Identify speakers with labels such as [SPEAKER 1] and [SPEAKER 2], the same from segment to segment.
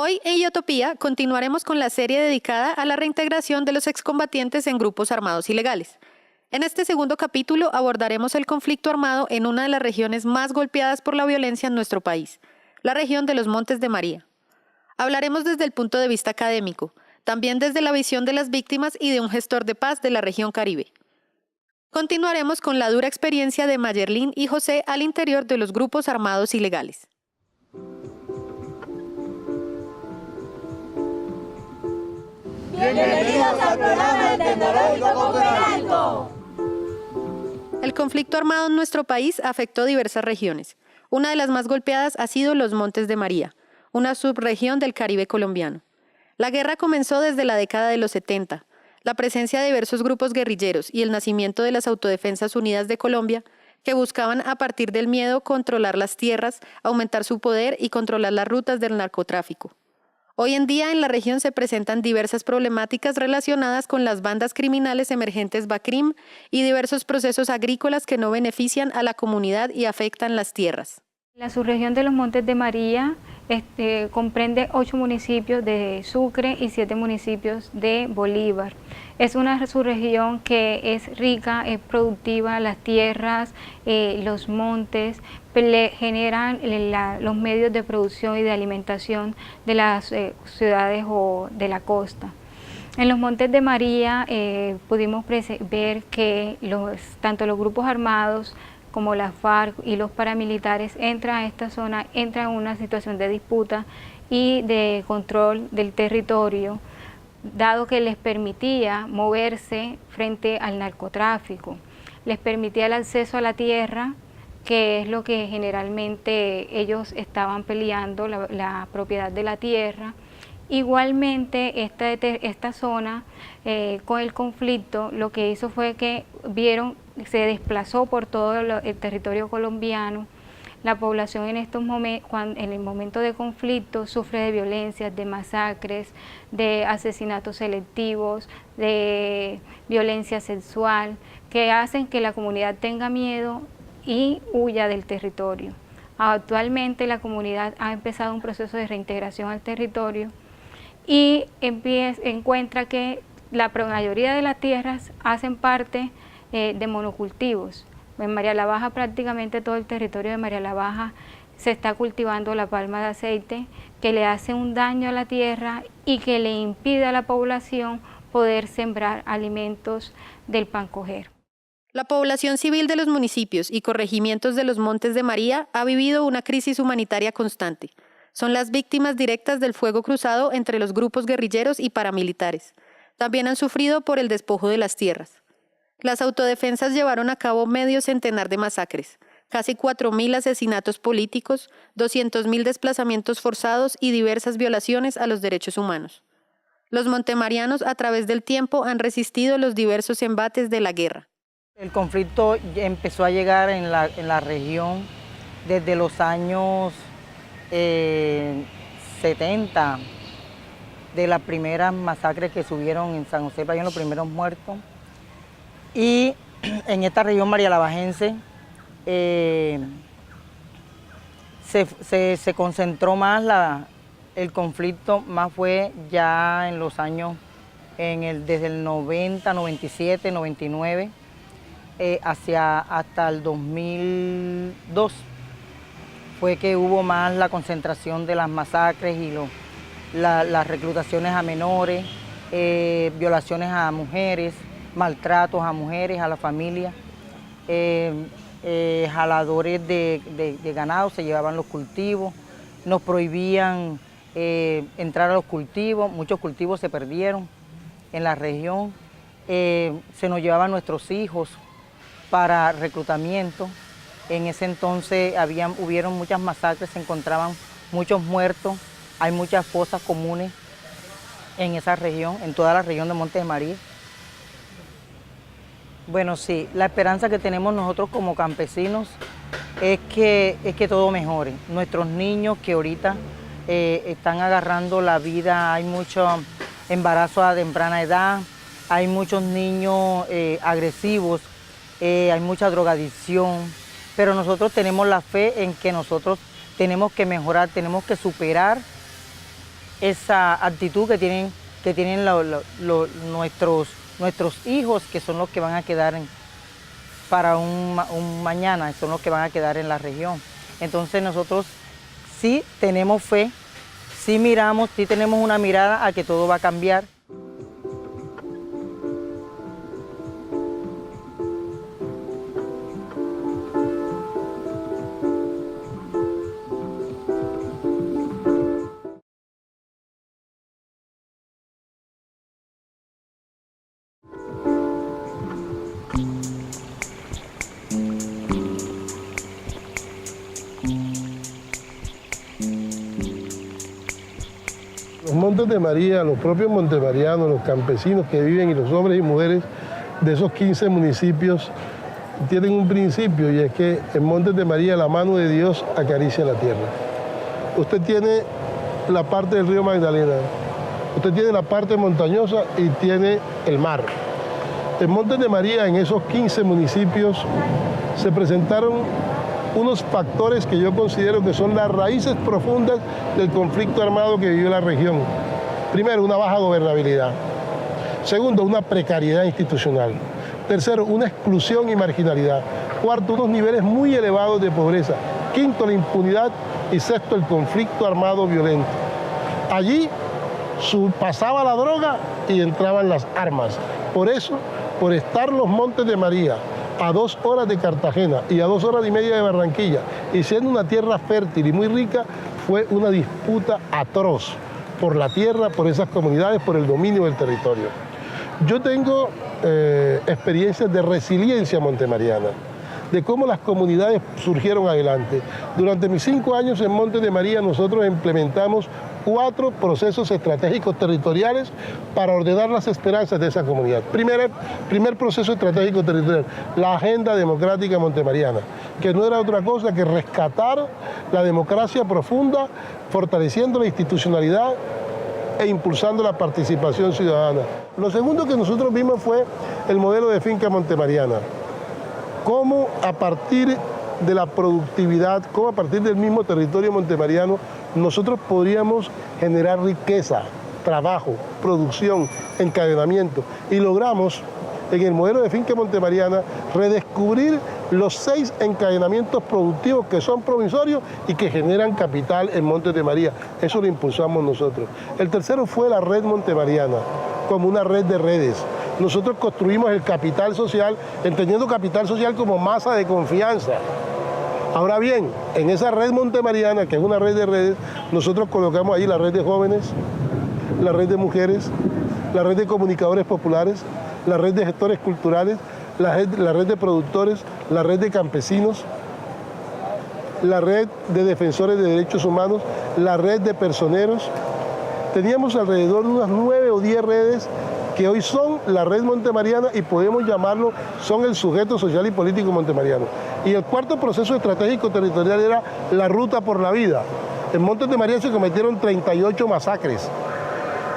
[SPEAKER 1] Hoy en Iotopía continuaremos con la serie dedicada a la reintegración de los excombatientes en grupos armados ilegales. En este segundo capítulo abordaremos el conflicto armado en una de las regiones más golpeadas por la violencia en nuestro país, la región de los Montes de María. Hablaremos desde el punto de vista académico, también desde la visión de las víctimas y de un gestor de paz de la región Caribe. Continuaremos con la dura experiencia de Mayerlin y José al interior de los grupos armados ilegales.
[SPEAKER 2] Bienvenidos al programa del Tecnológico Copenalco.
[SPEAKER 1] El conflicto armado en nuestro país afectó diversas regiones. Una de las más golpeadas ha sido los Montes de María, una subregión del Caribe colombiano. La guerra comenzó desde la década de los 70. La presencia de diversos grupos guerrilleros y el nacimiento de las Autodefensas Unidas de Colombia, que buscaban a partir del miedo controlar las tierras, aumentar su poder y controlar las rutas del narcotráfico. Hoy en día en la región se presentan diversas problemáticas relacionadas con las bandas criminales emergentes BACRIM y diversos procesos agrícolas que no benefician a la comunidad y afectan las tierras.
[SPEAKER 3] La subregión de los Montes de María comprende 8 municipios de Sucre y 7 municipios de Bolívar. Es una subregión que es rica, es productiva, las tierras, los montes, generan los medios de producción y de alimentación de las ciudades o de la costa. En los Montes de María pudimos ver que tanto los grupos armados como la FARC y los paramilitares entran a esta zona, entran en una situación de disputa y de control del territorio, dado que les permitía moverse frente al narcotráfico, les permitía el acceso a la tierra, que es lo que generalmente ellos estaban peleando, la propiedad de la tierra. Igualmente esta zona con el conflicto lo que hizo fue que se desplazó por todo el territorio colombiano. La población en el momento de conflicto sufre de violencias, de masacres, de asesinatos selectivos, de violencia sexual, que hacen que la comunidad tenga miedo y huya del territorio. Actualmente la comunidad ha empezado un proceso de reintegración al territorio y encuentra que la mayoría de las tierras hacen parte de monocultivos. En María la Baja, prácticamente todo el territorio de María la Baja se está cultivando la palma de aceite, que le hace un daño a la tierra y que le impide a la población poder sembrar alimentos del pan coger.
[SPEAKER 1] La población civil de los municipios y corregimientos de los Montes de María ha vivido una crisis humanitaria constante. Son las víctimas directas del fuego cruzado entre los grupos guerrilleros y paramilitares. También han sufrido por el despojo de las tierras. Las autodefensas llevaron a cabo medio centenar de masacres, casi 4.000 asesinatos políticos, 200.000 desplazamientos forzados y diversas violaciones a los derechos humanos. Los montemarianos a través del tiempo han resistido los diversos embates de la guerra.
[SPEAKER 4] El conflicto empezó a llegar en la región desde los años 70, de las primeras masacres que subieron en San José, los primeros muertos. Y en esta región marialabajense se concentró más el conflicto, más fue ya en los años, desde el 90, 97, 99, hasta el 2002. Fue que hubo más la concentración de las masacres y las reclutaciones a menores, violaciones a mujeres, maltratos a mujeres, a la familia, jaladores de ganado, se llevaban los cultivos, nos prohibían entrar a los cultivos, muchos cultivos se perdieron en la región, se nos llevaban nuestros hijos para reclutamiento. En ese entonces hubieron muchas masacres, se encontraban muchos muertos, hay muchas fosas comunes en esa región, en toda la región de Montes de María. Bueno, sí, la esperanza que tenemos nosotros como campesinos es que todo mejore. Nuestros niños que ahorita están agarrando la vida, hay mucho embarazo a temprana edad, hay muchos niños agresivos, hay mucha drogadicción. Pero nosotros tenemos la fe en que nosotros tenemos que mejorar, tenemos que superar esa actitud que tienen nuestros hijos, que son los que van a quedar para un mañana, son los que van a quedar en la región. Entonces nosotros sí tenemos fe, sí miramos, sí tenemos una mirada a que todo va a cambiar.
[SPEAKER 5] Los Montes de María, los propios montemarianos, los campesinos que viven y los hombres y mujeres de esos 15 municipios tienen un principio, y es que en Montes de María la mano de Dios acaricia la tierra. Usted tiene la parte del río Magdalena, usted tiene la parte montañosa y tiene el mar. En Montes de María, en esos 15 municipios, se presentaron unos factores que yo considero que son las raíces profundas del conflicto armado que vivió la región. Primero, una baja gobernabilidad. Segundo, una precariedad institucional. Tercero, una exclusión y marginalidad. Cuarto, unos niveles muy elevados de pobreza. Quinto, la impunidad. Y sexto, el conflicto armado violento. Allí pasaba la droga y entraban las armas. Por eso, por estar los Montes de María a 2 horas de Cartagena y a 2 horas y media de Barranquilla, y siendo una tierra fértil y muy rica, fue una disputa atroz por la tierra, por esas comunidades, por el dominio del territorio. Yo tengo experiencias de resiliencia montemariana, de cómo las comunidades surgieron adelante. Durante mis 5 años en Montes de María nosotros implementamos 4 procesos estratégicos territoriales para ordenar las esperanzas de esa comunidad. Primer proceso estratégico territorial, la Agenda Democrática Montemariana, que no era otra cosa que rescatar la democracia profunda, fortaleciendo la institucionalidad e impulsando la participación ciudadana. Lo segundo que nosotros vimos fue el modelo de finca montemariana. Cómo a partir de la productividad, cómo a partir del mismo territorio montemariano, nosotros podríamos generar riqueza, trabajo, producción, encadenamiento. Y logramos, en el modelo de finca montemariana, redescubrir los 6 encadenamientos productivos que son provisorios y que generan capital en Montes de María. Eso lo impulsamos nosotros. El tercero fue la red montemariana, como una red de redes. Nosotros construimos el capital social, entendiendo capital social como masa de confianza. Ahora bien, en esa red montemariana, que es una red de redes, nosotros colocamos ahí la red de jóvenes, la red de mujeres, la red de comunicadores populares, la red de gestores culturales, la red de productores, la red de campesinos, la red de defensores de derechos humanos, la red de personeros. Teníamos alrededor de unas 9 o 10 redes que hoy son la red montemariana y podemos llamarlo, son el sujeto social y político montemariano. Y el cuarto proceso estratégico territorial era la ruta por la vida. En Montes de María se cometieron 38 masacres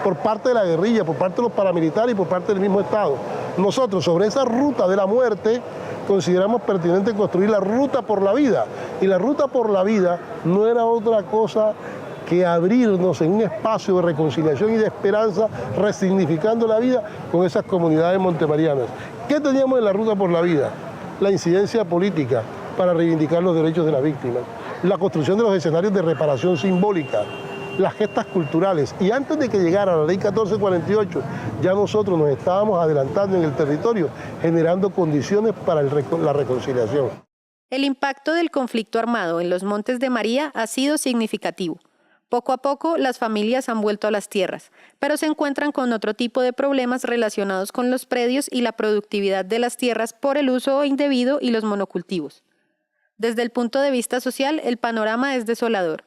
[SPEAKER 5] por parte de la guerrilla, por parte de los paramilitares y por parte del mismo Estado. Nosotros, sobre esa ruta de la muerte, consideramos pertinente construir la ruta por la vida. Y la ruta por la vida no era otra cosa que abrirnos en un espacio de reconciliación y de esperanza, resignificando la vida con esas comunidades montemarianas. ¿Qué teníamos en la ruta por la vida? La incidencia política para reivindicar los derechos de las víctimas, la construcción de los escenarios de reparación simbólica, las gestas culturales. Y antes de que llegara la Ley 1448, ya nosotros nos estábamos adelantando en el territorio, generando condiciones para la reconciliación.
[SPEAKER 1] El impacto del conflicto armado en los Montes de María ha sido significativo. Poco a poco, las familias han vuelto a las tierras, pero se encuentran con otro tipo de problemas relacionados con los predios y la productividad de las tierras por el uso indebido y los monocultivos. Desde el punto de vista social, el panorama es desolador,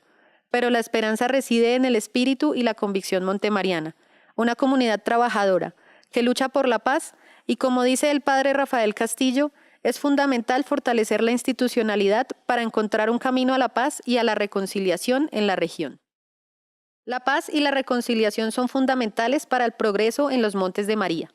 [SPEAKER 1] pero la esperanza reside en el espíritu y la convicción montemariana, una comunidad trabajadora que lucha por la paz y, como dice el padre Rafael Castillo, es fundamental fortalecer la institucionalidad para encontrar un camino a la paz y a la reconciliación en la región. La paz y la reconciliación son fundamentales para el progreso en los Montes de María.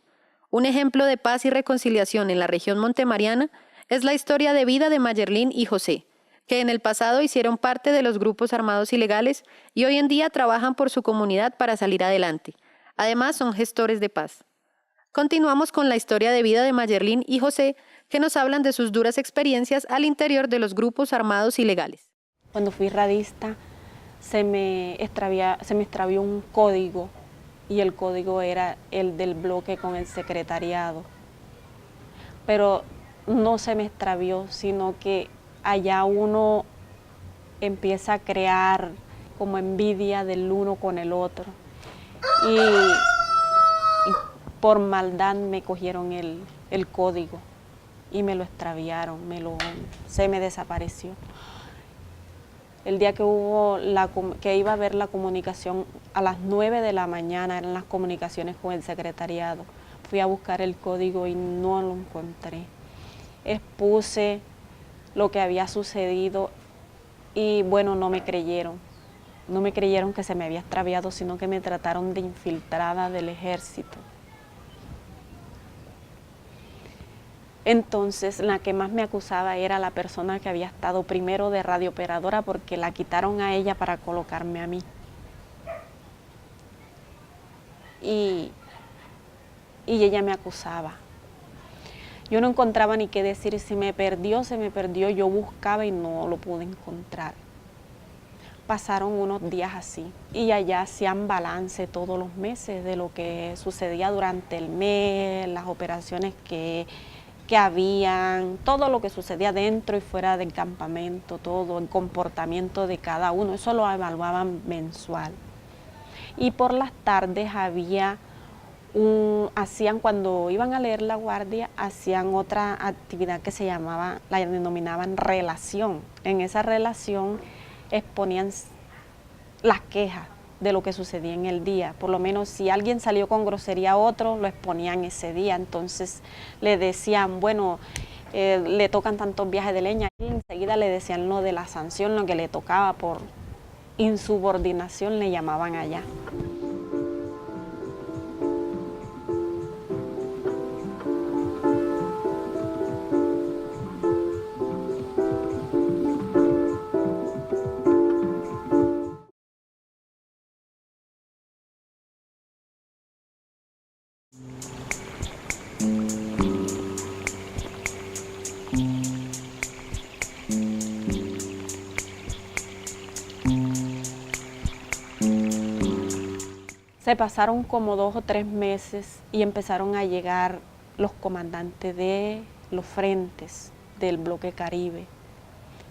[SPEAKER 1] Un ejemplo de paz y reconciliación en la región montemariana es la historia de vida de Mayerlin y José, que en el pasado hicieron parte de los grupos armados ilegales y hoy en día trabajan por su comunidad para salir adelante. Además, son gestores de paz. Continuamos con la historia de vida de Mayerlin y José, que nos hablan de sus duras experiencias al interior de los grupos armados ilegales.
[SPEAKER 6] Cuando fui radista, se me extravió un código, y el código era el del bloque con el secretariado. Pero no se me extravió, sino que allá uno empieza a crear como envidia del uno con el otro. Y por maldad me cogieron el código y me lo extraviaron, se me desapareció. El día que iba a ver la comunicación a las 9 de la mañana, eran las comunicaciones con el secretariado. Fui a buscar el código y no lo encontré. Expuse lo que había sucedido y bueno, no me creyeron. No me creyeron que se me había extraviado, sino que me trataron de infiltrada del ejército. Entonces, la que más me acusaba era la persona que había estado primero de radiooperadora, porque la quitaron a ella para colocarme a mí. Y ella me acusaba. Yo no encontraba ni qué decir, si me perdió, se me perdió, yo buscaba y no lo pude encontrar. Pasaron unos días así y allá hacían balance todos los meses de lo que sucedía durante el mes, las operaciones que habían, todo lo que sucedía dentro y fuera del campamento, todo el comportamiento de cada uno, eso lo evaluaban mensual. Y por las tardes hacían, cuando iban a leer la guardia, hacían otra actividad que se llamaba, la denominaban relación. En esa relación exponían las quejas de lo que sucedía en el día. Por lo menos si alguien salió con grosería a otro, lo exponían ese día. Entonces le decían, bueno, le tocan tantos viajes de leña. Y enseguida le decían lo de la sanción, lo que le tocaba por insubordinación, le llamaban allá. Se pasaron como 2 o 3 meses y empezaron a llegar los comandantes de los frentes del bloque Caribe.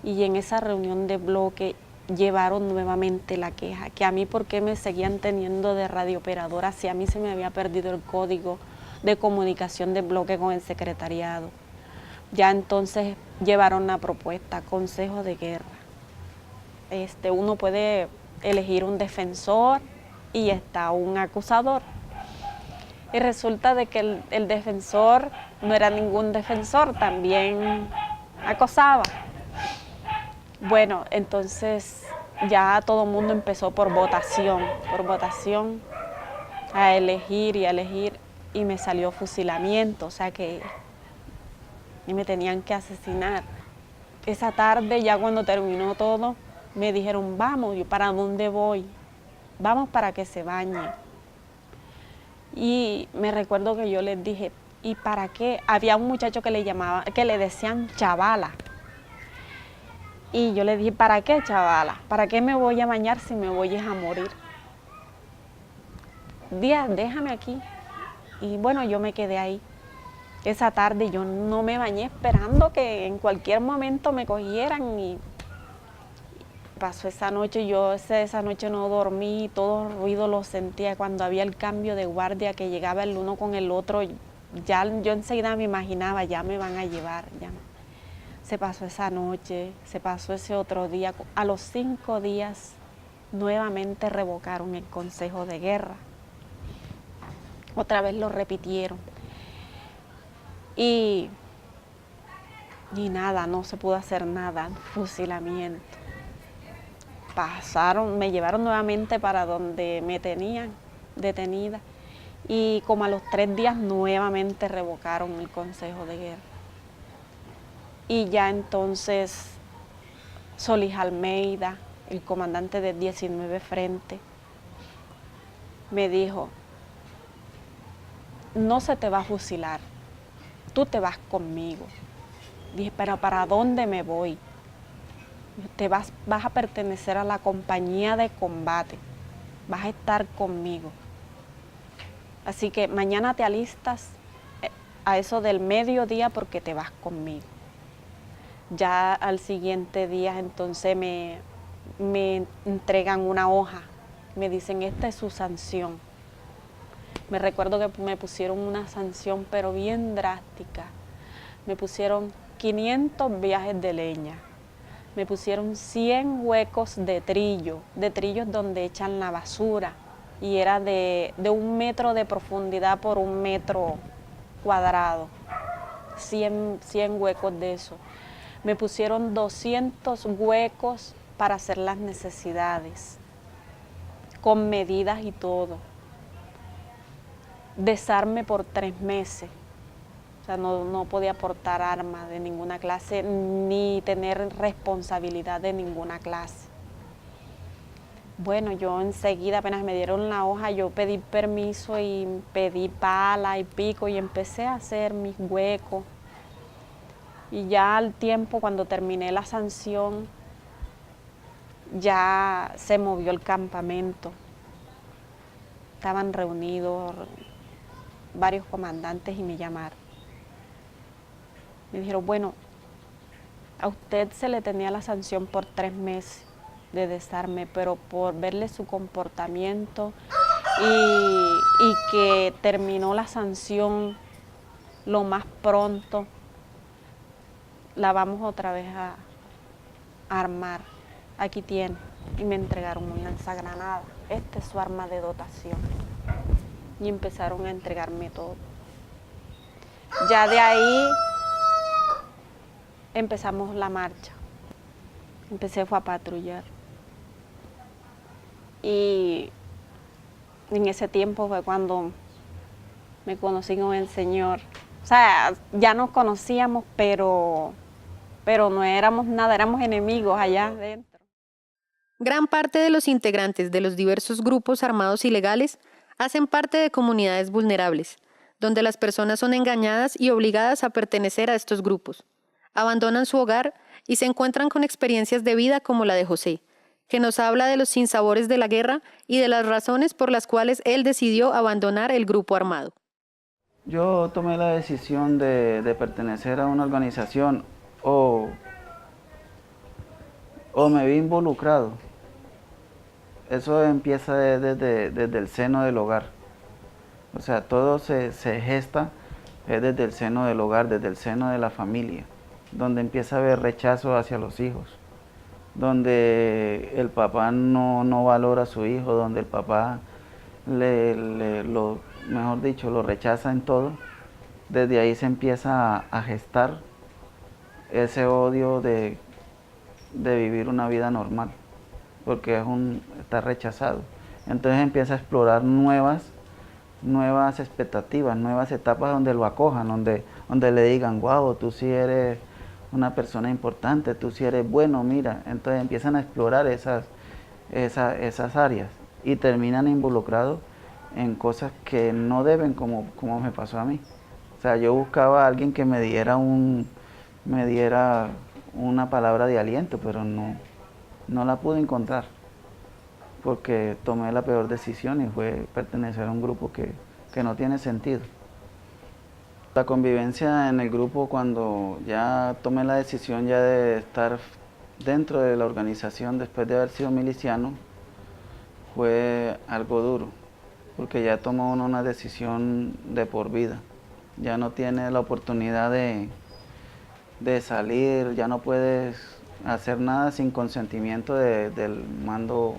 [SPEAKER 6] Y en esa reunión de bloque llevaron nuevamente la queja, que a mí por qué me seguían teniendo de radiooperadora si a mí se me había perdido el código de comunicación del bloque con el secretariado. Ya entonces llevaron la propuesta, consejo de guerra. Uno puede elegir un defensor y está un acusador. Y resulta de que el defensor no era ningún defensor, también acosaba. Bueno, entonces ya todo el mundo empezó por votación a elegir y me salió fusilamiento, o sea que me tenían que asesinar. Esa tarde, ya cuando terminó todo, me dijeron, vamos, ¿y para dónde voy? Vamos para que se bañe. Y me recuerdo que yo les dije, ¿y para qué? Había un muchacho que le decían chavala. Y yo le dije, ¿para qué chavala? ¿Para qué me voy a bañar si me voy a morir? Díaz, déjame aquí. Y bueno, yo me quedé ahí. Esa tarde yo no me bañé esperando que en cualquier momento me cogieran y pasó esa noche, esa noche no dormí, todo el ruido lo sentía. Cuando había el cambio de guardia que llegaba el uno con el otro, ya yo enseguida me imaginaba, ya me van a llevar. Ya. Se pasó esa noche, se pasó ese otro día. A los 5 días nuevamente revocaron el consejo de guerra. Otra vez lo repitieron. Y nada, no se pudo hacer nada, fusilamiento. Me llevaron nuevamente para donde me tenían detenida y como a los 3 días nuevamente revocaron el consejo de guerra. Y ya entonces Solís Almeida, el comandante del 19 Frente, me dijo, no se te va a fusilar, tú te vas conmigo. Dije, pero ¿para dónde me voy? Vas a pertenecer a la compañía de combate, vas a estar conmigo. Así que mañana te alistas a eso del mediodía porque te vas conmigo. Ya al siguiente día entonces me entregan una hoja, me dicen esta es su sanción. Me recuerdo que me pusieron una sanción pero bien drástica. Me pusieron 500 viajes de leña, me pusieron 100 huecos de trillos donde echan la basura y era de 1 metro de profundidad por 1 metro cuadrado, 100 huecos de eso. Me pusieron 200 huecos para hacer las necesidades, con medidas y todo. Desarme por 3 meses. O sea, no podía portar armas de ninguna clase, ni tener responsabilidad de ninguna clase. Bueno, yo enseguida, apenas me dieron la hoja, yo pedí permiso y pedí pala y pico y empecé a hacer mis huecos. Y ya al tiempo, cuando terminé la sanción, ya se movió el campamento. Estaban reunidos varios comandantes y me llamaron. Me dijeron, bueno, a usted se le tenía la sanción por 3 meses de desarme, pero por verle su comportamiento y que terminó la sanción lo más pronto, la vamos otra vez a armar. Aquí tiene. Y me entregaron un lanzagranada. Esta es su arma de dotación. Y empezaron a entregarme todo. Ya de ahí empezamos la marcha. Fue a patrullar. Y en ese tiempo fue cuando me conocí con el Señor. O sea, ya nos conocíamos, pero no éramos nada, éramos enemigos allá adentro.
[SPEAKER 1] Gran parte de los integrantes de los diversos grupos armados ilegales hacen parte de comunidades vulnerables, donde las personas son engañadas y obligadas a pertenecer a estos grupos. Abandonan su hogar y se encuentran con experiencias de vida como la de José, que nos habla de los sinsabores de la guerra y de las razones por las cuales él decidió abandonar el grupo armado.
[SPEAKER 7] Yo tomé la decisión de pertenecer a una organización o me vi involucrado. Eso empieza desde el seno del hogar. O sea, todo se gesta desde el seno del hogar, desde el seno de la familia, donde empieza a haber rechazo hacia los hijos, donde el papá no valora a su hijo, donde el papá mejor dicho, lo rechaza en todo. Desde ahí se empieza a gestar ese odio de vivir una vida normal, porque está rechazado. Entonces empieza a explorar nuevas expectativas, nuevas etapas donde lo acojan, donde le digan, wow, tú sí eres una persona importante, tú sí eres bueno, mira. Entonces empiezan a explorar esas áreas y terminan involucrados en cosas que no deben, como me pasó a mí. O sea, yo buscaba a alguien que me diera una palabra de aliento, pero no la pude encontrar, porque tomé la peor decisión y fue pertenecer a un grupo que no tiene sentido. La convivencia en el grupo, cuando ya tomé la decisión ya de estar dentro de la organización después de haber sido miliciano, fue algo duro, porque ya tomó uno una decisión de por vida. Ya no tiene la oportunidad de salir, ya no puedes hacer nada sin consentimiento del mando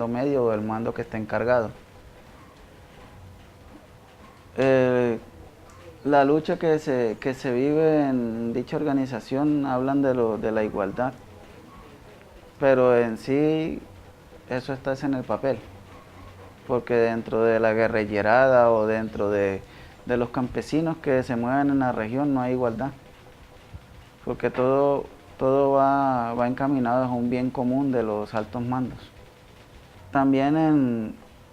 [SPEAKER 7] medio o del mando que está encargado. La lucha que se vive en dicha organización hablan de la igualdad, pero en sí eso está en el papel, porque dentro de la guerrillerada o dentro de los campesinos que se mueven en la región no hay igualdad, porque todo todo va encaminado a un bien común de los altos mandos. También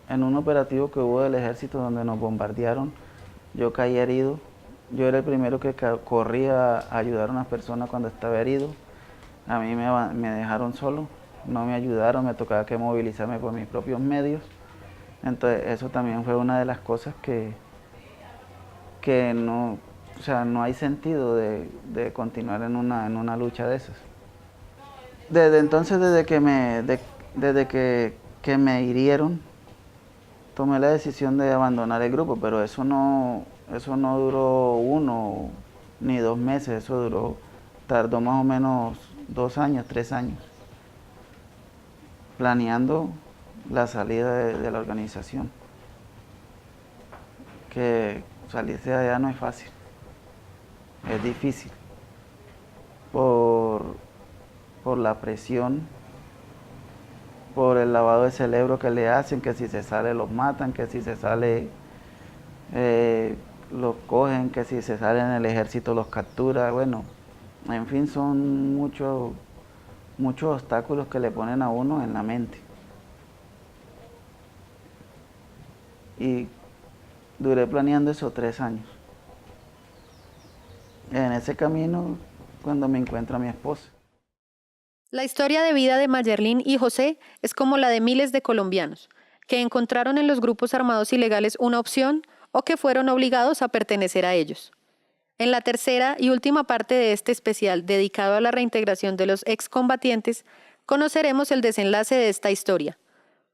[SPEAKER 7] en un operativo que hubo del ejército donde nos bombardearon, yo caí herido. Yo era el primero que corría a ayudar a una persona cuando estaba herido. A mí me dejaron solo, no me ayudaron, me tocaba que movilizarme por mis propios medios. Entonces eso también fue una de las cosas que no, o sea, no hay sentido de continuar en una lucha de esas. Desde entonces, desde que me hirieron, tomé la decisión de abandonar el grupo, pero eso no duró 1 ni 2 meses, tardó más o menos 2 años, 3 años, planeando la salida de la organización. Que salirse de allá no es fácil, es difícil, por la presión, por el lavado de cerebro que le hacen, que si se sale los matan, que si se sale los cogen, que si se sale en el ejército los captura, bueno, en fin, son muchos obstáculos que le ponen a uno en la mente. Y duré planeando eso 3 años. En ese camino, cuando me encuentra mi esposa.
[SPEAKER 1] La historia de vida de Mayerlin y José es como la de miles de colombianos, que encontraron en los grupos armados ilegales una opción o que fueron obligados a pertenecer a ellos. En la tercera y última parte de este especial dedicado a la reintegración de los excombatientes, conoceremos el desenlace de esta historia.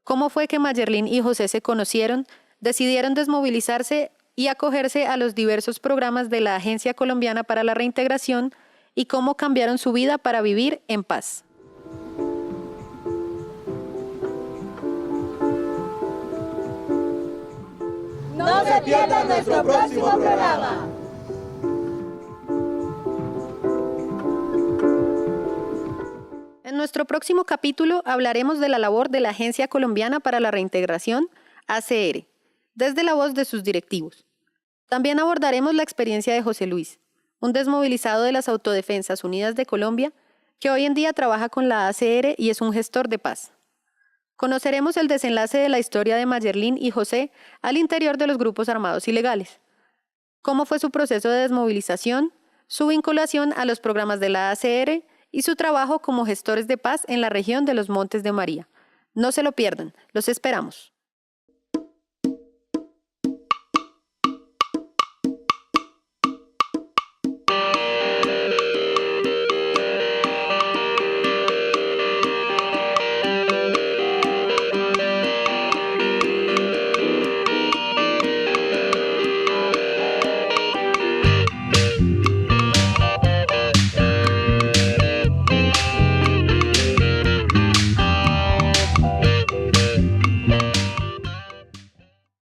[SPEAKER 1] Cómo fue que Mayerlin y José se conocieron, decidieron desmovilizarse y acogerse a los diversos programas de la Agencia Colombiana para la Reintegración y cómo cambiaron su vida para vivir en paz.
[SPEAKER 2] No se pierdan nuestro próximo programa.
[SPEAKER 1] En nuestro próximo capítulo hablaremos de la labor de la Agencia Colombiana para la Reintegración, ACR, desde la voz de sus directivos. También abordaremos la experiencia de José Luis, un desmovilizado de las Autodefensas Unidas de Colombia, que hoy en día trabaja con la ACR y es un gestor de paz. Conoceremos el desenlace de la historia de Mayerlin y José al interior de los grupos armados ilegales. Cómo fue su proceso de desmovilización, su vinculación a los programas de la ACR y su trabajo como gestores de paz en la región de los Montes de María. No se lo pierdan, los esperamos.